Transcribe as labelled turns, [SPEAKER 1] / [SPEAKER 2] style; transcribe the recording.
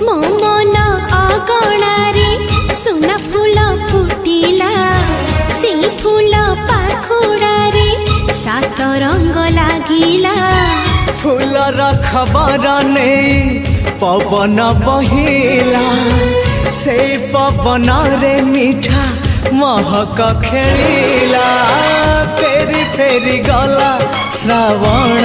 [SPEAKER 1] मो मन अगणारे सुना फूल फुटिला से फूल पाखुड़ारे सात रंग लागिला
[SPEAKER 2] फूलर खबर नहीं पवन बहिला से पवन रे मीठा महक खेलिला फेरी फेरी गला श्रावण